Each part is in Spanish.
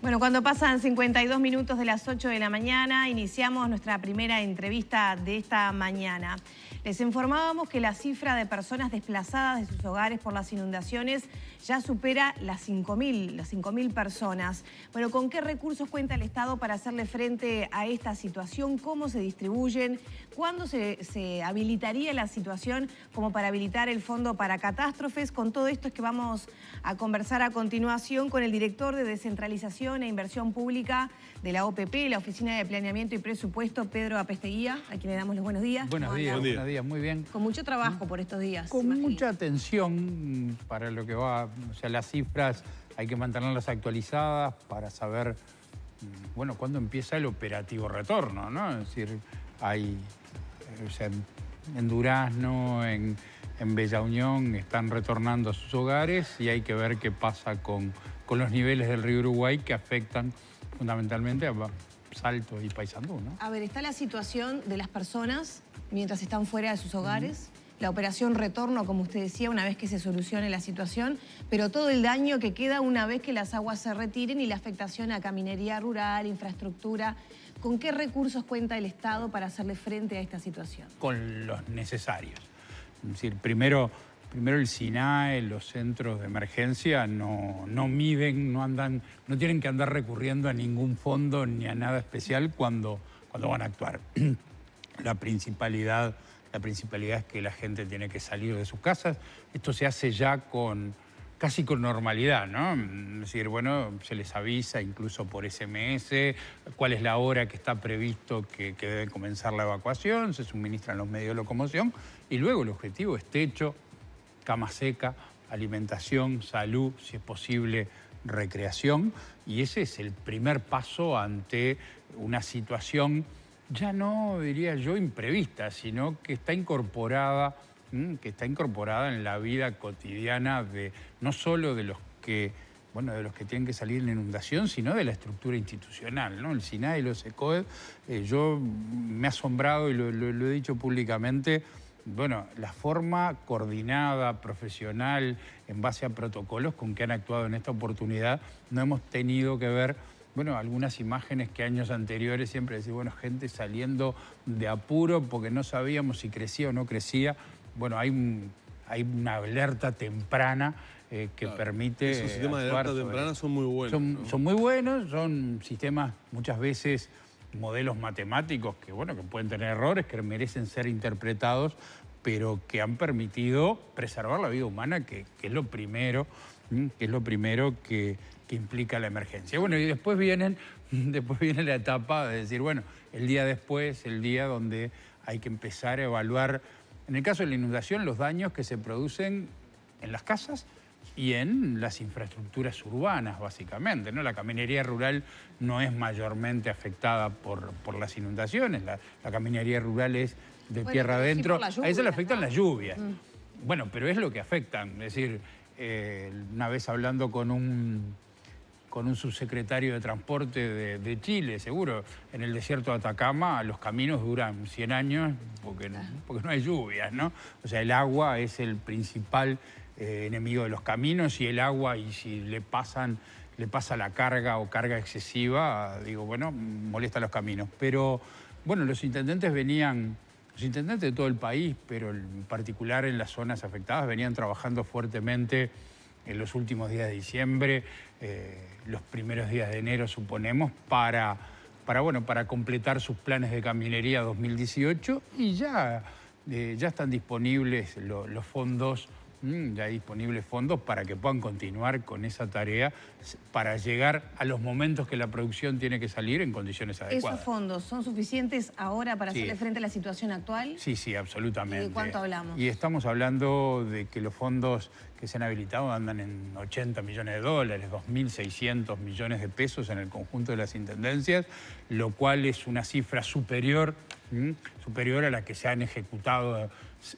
Bueno, cuando pasan 52 minutos de las 8 de la mañana, iniciamos nuestra primera entrevista de esta mañana. Les informábamos que la cifra de personas desplazadas de sus hogares por las inundaciones ya supera las 5.000 personas. Bueno, ¿con qué recursos cuenta el Estado para hacerle frente a esta situación? ¿Cómo se distribuyen? ¿Cuándo se habilitaría la situación como para habilitar el fondo para catástrofes? Con todo esto es que vamos a conversar a continuación con el director de Descentralización e Inversión Pública de la OPP, la Oficina de Planeamiento y Presupuesto, Pedro Apesteguía, a quien le damos los buenos días. Buenos días, muy bien. Con mucho trabajo por estos días. Con mucha atención para lo que va, o sea, las cifras hay que mantenerlas actualizadas para saber, bueno, cuándo empieza el operativo retorno, ¿no? Es decir, hay, o sea, en Durazno, en Bella Unión están retornando a sus hogares y hay que ver qué pasa con los niveles del río Uruguay que afectan fundamentalmente a Salto y Paysandú, ¿no? A ver, está la situación de las personas mientras están fuera de sus hogares, la operación retorno, como usted decía, una vez que se solucione la situación, pero todo el daño que queda una vez que las aguas se retiren y la afectación a caminería rural, infraestructura. ¿Con qué recursos cuenta el Estado para hacerle frente a esta situación? Con los necesarios. Es decir, primero el SINAE, los centros de emergencia no miden, no tienen que andar recurriendo a ningún fondo ni a nada especial cuando van a actuar. La principalidad es que la gente tiene que salir de sus casas. Esto se hace ya casi con normalidad, ¿no? Es decir, bueno, se les avisa incluso por SMS cuál es la hora que está previsto que debe comenzar la evacuación, se suministran los medios de locomoción y luego el objetivo es techo, cama seca, alimentación, salud, si es posible, recreación. Y ese es el primer paso ante una situación ya no, diría yo, imprevista, sino que está incorporada en la vida cotidiana de no solo de los que tienen que salir en la inundación, sino de la estructura institucional, ¿no? El SINAE y los ECOED, yo me he asombrado y lo he dicho públicamente. Bueno, la forma coordinada, profesional, en base a protocolos con que han actuado en esta oportunidad, no hemos tenido que ver, bueno, algunas imágenes que años anteriores siempre decían, bueno, gente saliendo de apuro porque no sabíamos si crecía o no crecía. Bueno, hay una alerta temprana que permite. Esos sistemas de alerta temprana son muy buenos. Son muy buenos, son sistemas muchas veces modelos matemáticos que, bueno, que pueden tener errores, que merecen ser interpretados, pero que han permitido preservar la vida humana, que es lo primero, que implica la emergencia. Bueno, y después viene la etapa de decir, bueno, el día después, el día donde hay que empezar a evaluar, en el caso de la inundación, los daños que se producen en las casas y en las infraestructuras urbanas, básicamente, ¿no? La caminería rural no es mayormente afectada por las inundaciones. La caminería rural es de tierra adentro. Sí, a eso le afectan las lluvias. Bueno, pero es lo que afectan. Es decir, una vez hablando con un subsecretario de Transporte de Chile, seguro, en el desierto de Atacama los caminos duran 100 años porque no hay lluvias, ¿no? O sea, el agua es el principal enemigo de los caminos, y el agua, y si le pasa la carga o carga excesiva, digo, bueno, molesta los caminos. Pero, bueno, los intendentes de todo el país, pero en particular en las zonas afectadas, venían trabajando fuertemente en los últimos días de diciembre, los primeros días de enero, suponemos, para completar sus planes de caminería 2018, y ya están disponibles los fondos. Ya hay disponibles fondos para que puedan continuar con esa tarea para llegar a los momentos que la producción tiene que salir en condiciones adecuadas. ¿Esos fondos son suficientes ahora para hacerle frente a la situación actual? Sí, absolutamente. ¿Y de cuánto hablamos? Y estamos hablando de que los fondos que se han habilitado andan en 80 millones de dólares, 2.600 millones de pesos en el conjunto de las intendencias, lo cual es una cifra superior a la que se han ejecutado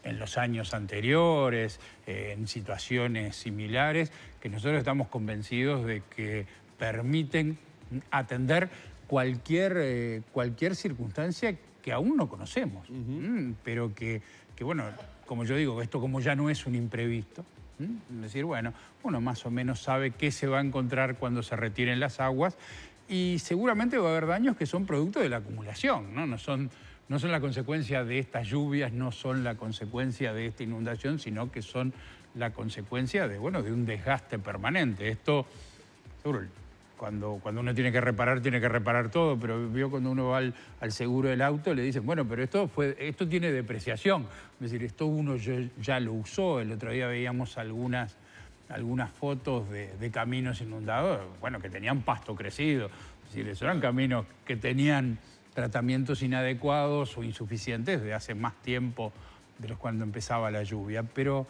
en los años anteriores, en situaciones similares, que nosotros estamos convencidos de que permiten atender cualquier circunstancia que aún no conocemos, pero que, bueno, como yo digo, esto como ya no es un imprevisto, Es decir, bueno, uno más o menos sabe qué se va a encontrar cuando se retiren las aguas y seguramente va a haber daños que son producto de la acumulación, ¿no? No son la consecuencia de estas lluvias, no son la consecuencia de esta inundación, sino que son la consecuencia de, bueno, de un desgaste permanente. Esto, seguro, cuando uno tiene que reparar todo, pero vio cuando uno va al seguro del auto, le dicen, bueno, pero esto tiene depreciación. Es decir, esto uno ya lo usó. El otro día veíamos algunas fotos de caminos inundados, bueno, que tenían pasto crecido. Es decir, esos eran caminos que tenían tratamientos inadecuados o insuficientes de hace más tiempo de los cuando empezaba la lluvia. Pero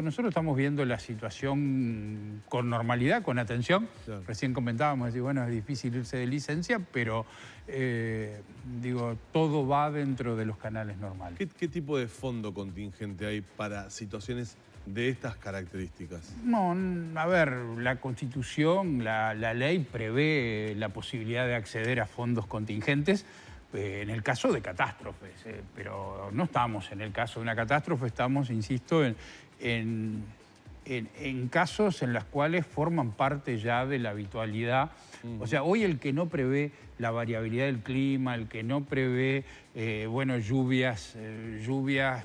nosotros estamos viendo la situación con normalidad, con atención. Claro. Recién comentábamos, bueno, es difícil irse de licencia, pero todo va dentro de los canales normales. ¿Qué tipo de fondo contingente hay para situaciones de estas características? No, a ver, la Constitución, la ley prevé la posibilidad de acceder a fondos contingentes en el caso de catástrofes, pero no estamos en el caso de una catástrofe, estamos, insisto, en casos en los cuales forman parte ya de la habitualidad. O sea, hoy el que no prevé la variabilidad del clima, el que no prevé lluvias,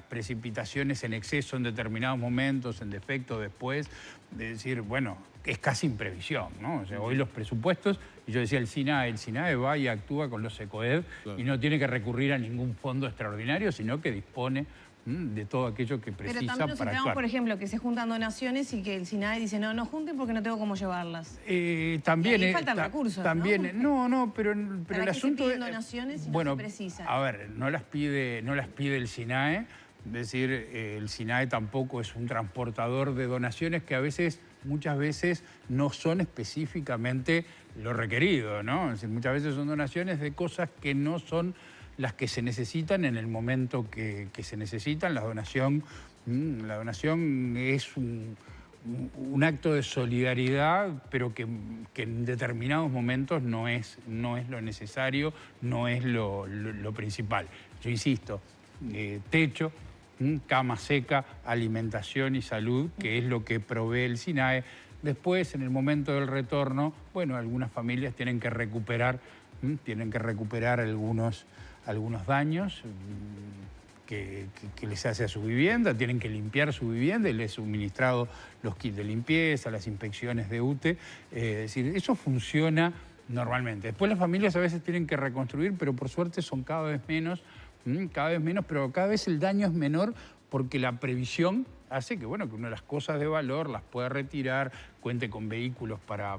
precipitaciones en exceso en determinados momentos, en defecto después, de decir, bueno, es casi imprevisión, ¿no? O sea, hoy los presupuestos, y yo decía el SINAE va y actúa con los ECOED, claro, y no tiene que recurrir a ningún fondo extraordinario, sino que dispone de todo aquello que precisa. Pero también nos para actuar. Por ejemplo, que se juntan donaciones y que el SINAE dice, no junten porque no tengo cómo llevarlas. También, y ahí faltan recursos, también, ¿no? Pero el asunto de donaciones y bueno, no se precisa. A ver, no las pide el SINAE, es decir, el SINAE tampoco es un transportador de donaciones que muchas veces no son específicamente lo requerido, ¿no? Es decir, muchas veces son donaciones de cosas que no son las que se necesitan en el momento que se necesitan. La donación es un acto de solidaridad, pero que en determinados momentos no es lo necesario, no es lo principal. Yo insisto, techo, cama seca, alimentación y salud, que es lo que provee el SINAE. Después, en el momento del retorno, bueno, algunas familias tienen que recuperar algunos daños que les hace a su vivienda, tienen que limpiar su vivienda y les he suministrado los kits de limpieza, las inspecciones de UTE. Es decir, eso funciona normalmente. Después las familias a veces tienen que reconstruir, pero por suerte son cada vez menos, pero cada vez el daño es menor porque la previsión hace que uno las cosas de valor las pueda retirar, cuente con vehículos para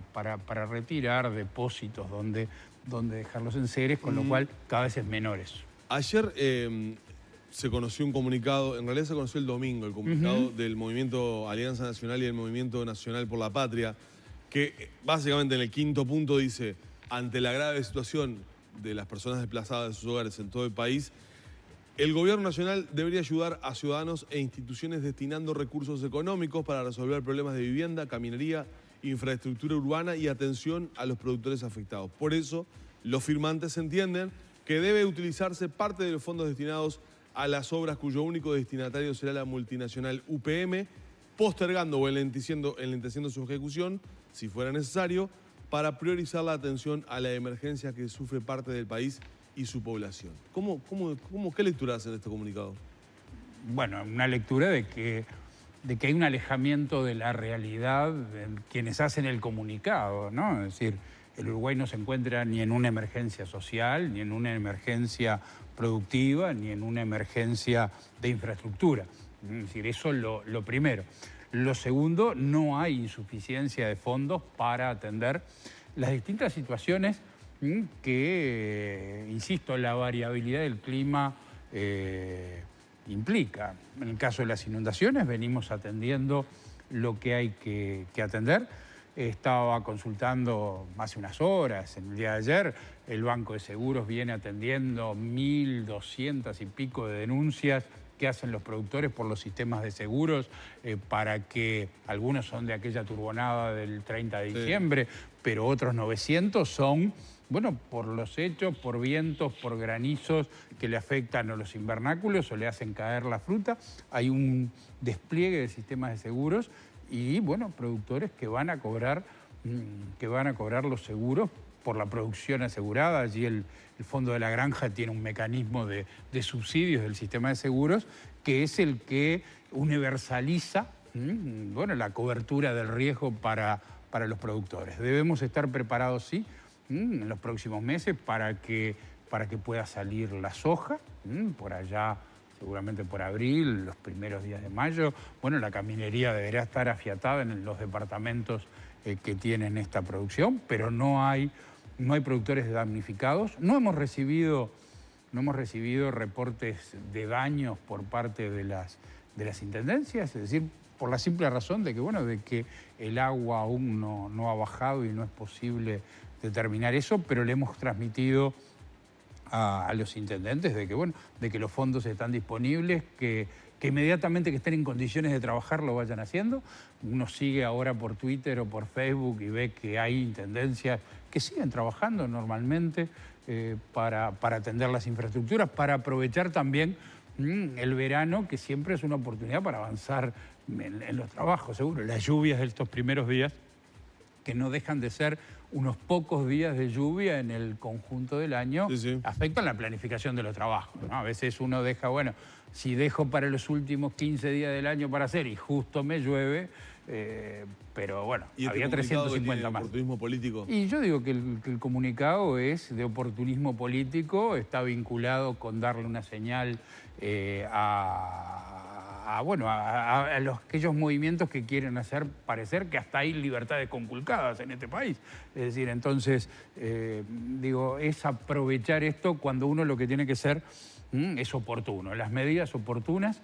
retirar, depósitos donde dejar los enseres, con lo cual cada vez es menor eso. Ayer se conoció un comunicado, en realidad se conoció el domingo, el comunicado del Movimiento Alianza Nacional y el Movimiento Nacional por la Patria, que básicamente en el quinto punto dice, ante la grave situación de las personas desplazadas de sus hogares en todo el país, el Gobierno Nacional debería ayudar a ciudadanos e instituciones destinando recursos económicos para resolver problemas de vivienda, caminería, infraestructura urbana y atención a los productores afectados. Por eso, los firmantes entienden que debe utilizarse parte de los fondos destinados a las obras cuyo único destinatario será la multinacional UPM, postergando o enlenteciendo su ejecución, si fuera necesario, para priorizar la atención a la emergencia que sufre parte del país y su población. ¿Qué lectura hacen de este comunicado? Bueno, una lectura de que hay un alejamiento de la realidad de quienes hacen el comunicado, ¿no? Es decir, el Uruguay no se encuentra ni en una emergencia social, ni en una emergencia productiva, ni en una emergencia de infraestructura. Es decir, eso es lo primero. Lo segundo, no hay insuficiencia de fondos para atender las distintas situaciones que, insisto, la variabilidad del clima implica. En el caso de las inundaciones venimos atendiendo lo que hay que atender. Estaba consultando hace unas horas, en el día de ayer, el Banco de Seguros viene atendiendo 1.200 y pico de denuncias qué hacen los productores por los sistemas de seguros, para que algunos son de aquella turbonada del 30 de diciembre, pero otros 900 son, bueno, por los hechos, por vientos, por granizos que le afectan a los invernáculos o le hacen caer la fruta. Hay un despliegue de sistemas de seguros y, bueno, productores que van a cobrar los seguros por la producción asegurada. Allí el Fondo de la Granja tiene un mecanismo de subsidios del sistema de seguros que es el que universaliza, bueno, la cobertura del riesgo para los productores. Debemos estar preparados, sí, en los próximos meses para que pueda salir la soja, por allá seguramente por abril, los primeros días de mayo. Bueno, la caminería deberá estar afiatada en los departamentos que tienen esta producción, pero no hay productores damnificados. No hemos recibido reportes de daños por parte de las intendencias, es decir, por la simple razón de que, bueno, de que el agua aún no ha bajado y no es posible determinar eso, pero le hemos transmitido a los intendentes de que, bueno, de que los fondos están disponibles, que inmediatamente que estén en condiciones de trabajar lo vayan haciendo. Uno sigue ahora por Twitter o por Facebook y ve que hay intendencias que siguen trabajando normalmente para atender las infraestructuras, para aprovechar también el verano, que siempre es una oportunidad para avanzar en los trabajos, seguro. Las lluvias de estos primeros días, que no dejan de ser unos pocos días de lluvia en el conjunto del año, afectan la planificación de los trabajos, ¿no? A veces uno deja, bueno, si dejo para los últimos 15 días del año para hacer y justo me llueve, pero bueno, ¿Y había 350 más. ¿Oportunismo político? Y yo digo que el comunicado es de oportunismo político, está vinculado con darle una señal a aquellos movimientos que quieren hacer parecer que hasta hay libertades conculcadas en este país. Es decir, entonces, digo, es aprovechar esto cuando uno lo que tiene que ser es oportuno. Las medidas oportunas,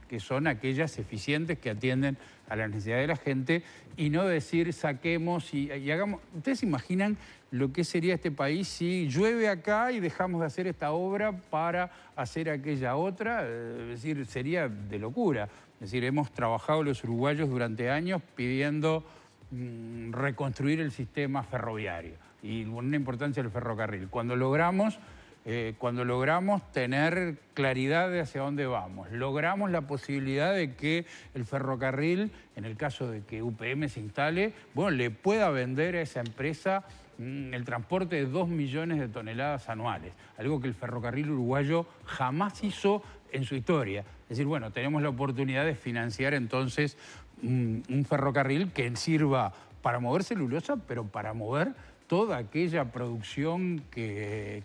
que son aquellas eficientes que atienden a la necesidad de la gente, y no decir saquemos y hagamos. ¿Ustedes se imaginan lo que sería este país si llueve acá y dejamos de hacer esta obra para hacer aquella otra? Es decir, sería de locura. Es decir, hemos trabajado los uruguayos durante años pidiendo reconstruir el sistema ferroviario y una importancia del ferrocarril. Cuando logramos tener claridad de hacia dónde vamos, logramos la posibilidad de que el ferrocarril, en el caso de que UPM se instale, bueno, le pueda vender a esa empresa el transporte de 2 millones de toneladas anuales, algo que el ferrocarril uruguayo jamás hizo en su historia. Es decir, bueno, tenemos la oportunidad de financiar entonces un ferrocarril que sirva para mover celulosa, pero para mover toda aquella producción que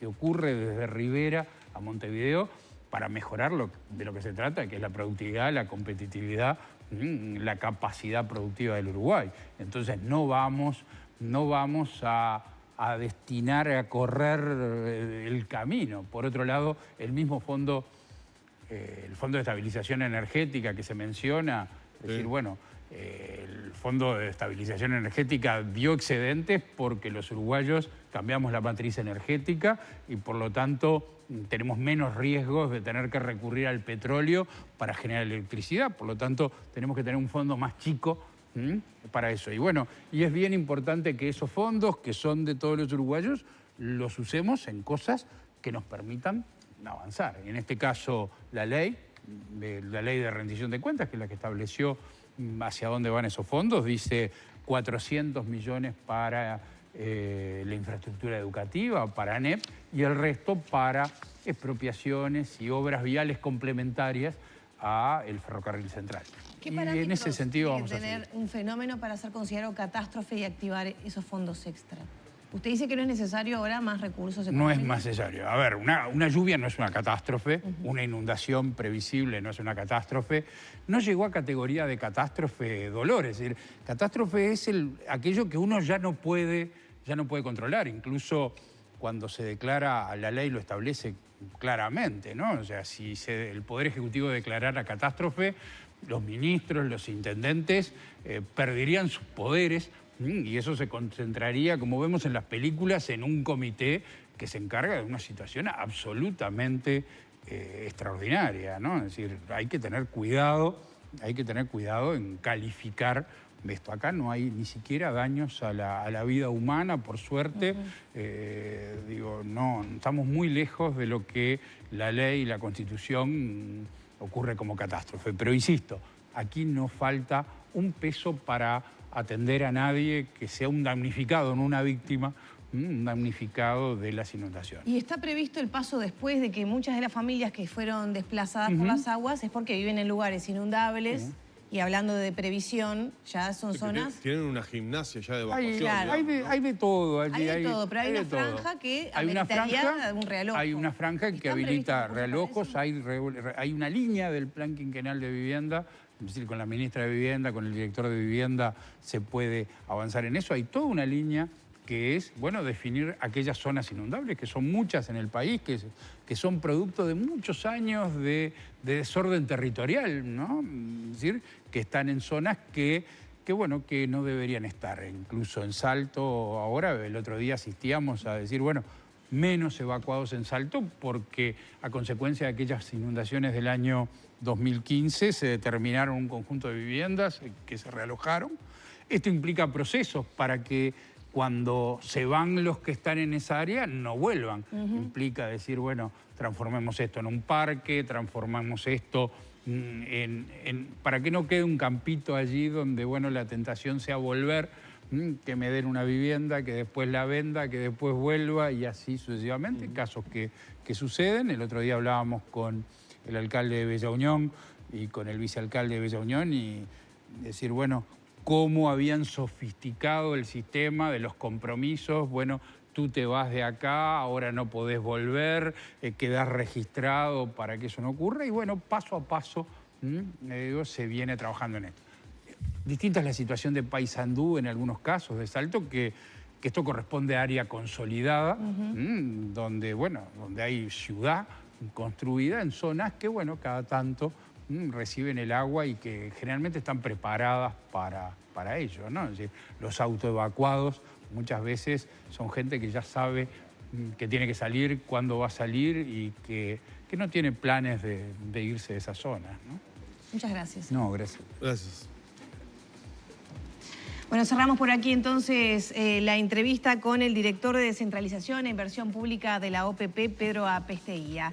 ocurre desde Rivera a Montevideo, para mejorar de lo que se trata, que es la productividad, la competitividad, la capacidad productiva del Uruguay. Entonces no vamos a destinar a correr el camino. Por otro lado, el mismo fondo, el Fondo de Estabilización Energética que se menciona, es decir, bueno, el Fondo de Estabilización Energética dio excedentes porque los uruguayos cambiamos la matriz energética y por lo tanto tenemos menos riesgos de tener que recurrir al petróleo para generar electricidad. Por lo tanto, tenemos que tener un fondo más chico para eso. Y bueno, y es bien importante que esos fondos, que son de todos los uruguayos, los usemos en cosas que nos permitan avanzar. Y en este caso, la ley de rendición de cuentas, que es la que estableció hacia dónde van esos fondos, dice 400 millones para la infraestructura educativa, para ANEP, y el resto para expropiaciones y obras viales complementarias a el ferrocarril central. ¿Qué y en ese sentido vamos a tener un fenómeno para ser considerado catástrofe y activar esos fondos extra? Usted dice que no es necesario ahora más recursos económicos. No es más necesario. A ver, una lluvia no es una catástrofe, una inundación previsible no es una catástrofe. No llegó a categoría de catástrofe Dolores. Es decir, catástrofe es aquello que uno ya no puede controlar. Incluso cuando se declara, la ley lo establece claramente, ¿no? O sea, si el Poder Ejecutivo declarara catástrofe, los ministros, los intendentes perderían sus poderes. Y eso se concentraría, como vemos en las películas, en un comité que se encarga de una situación absolutamente extraordinaria, ¿no? Es decir, hay que tener cuidado en calificar esto. Acá no hay ni siquiera daños a la vida humana, por suerte. Digo, no, estamos muy lejos de lo que la ley y la Constitución ocurre como catástrofe. Pero insisto, aquí no falta un peso para atender a nadie que sea un damnificado, no una víctima, un damnificado de las inundaciones. ¿Y está previsto el paso después de que muchas de las familias que fueron desplazadas por las aguas es porque viven en lugares inundables? Y hablando de previsión, ya son zonas... Tienen una gimnasia ya de evacuación. Claro. Hay de todo. Hay de todo, pero hay una franja que habilitaría un realojo. Hay una franja que habilita realojos, hay una línea del plan quinquenal de vivienda, es decir, con la ministra de Vivienda, con el director de Vivienda, se puede avanzar en eso. Hay toda una línea que es, bueno, definir aquellas zonas inundables, que son muchas en el país, que son producto de muchos años de desorden territorial, ¿no? Es decir, que están en zonas que no deberían estar. Incluso en Salto, ahora, el otro día asistíamos a decir, bueno, menos evacuados en Salto, porque a consecuencia de aquellas inundaciones del año 2015 se determinaron un conjunto de viviendas que se realojaron. Esto implica procesos para que cuando se van los que están en esa área, no vuelvan. Implica decir, bueno, transformemos esto en un parque, transformamos esto para que no quede un campito allí donde, bueno, la tentación sea volver, que me den una vivienda, que después la venda, que después vuelva y así sucesivamente. Casos que suceden. El otro día hablábamos con el alcalde de Bella Unión y con el vicealcalde de Bella Unión y decir, bueno, cómo habían sofisticado el sistema de los compromisos. Bueno, tú te vas de acá, ahora no podés volver, quedás registrado para que eso no ocurra. Y bueno, paso a paso se viene trabajando en esto. Distinta es la situación de Paysandú en algunos casos, de Salto, que esto corresponde a área consolidada, donde hay ciudad construida en zonas que, bueno, cada tanto reciben el agua y que generalmente están preparadas para ello, ¿no? Es decir, los autoevacuados muchas veces son gente que ya sabe que tiene que salir, cuándo va a salir y que no tiene planes de irse de esa zona, ¿no? Muchas gracias. No, gracias. Gracias. Bueno, cerramos por aquí entonces la entrevista con el director de Descentralización e Inversión Pública de la OPP, Pedro Apesteguía.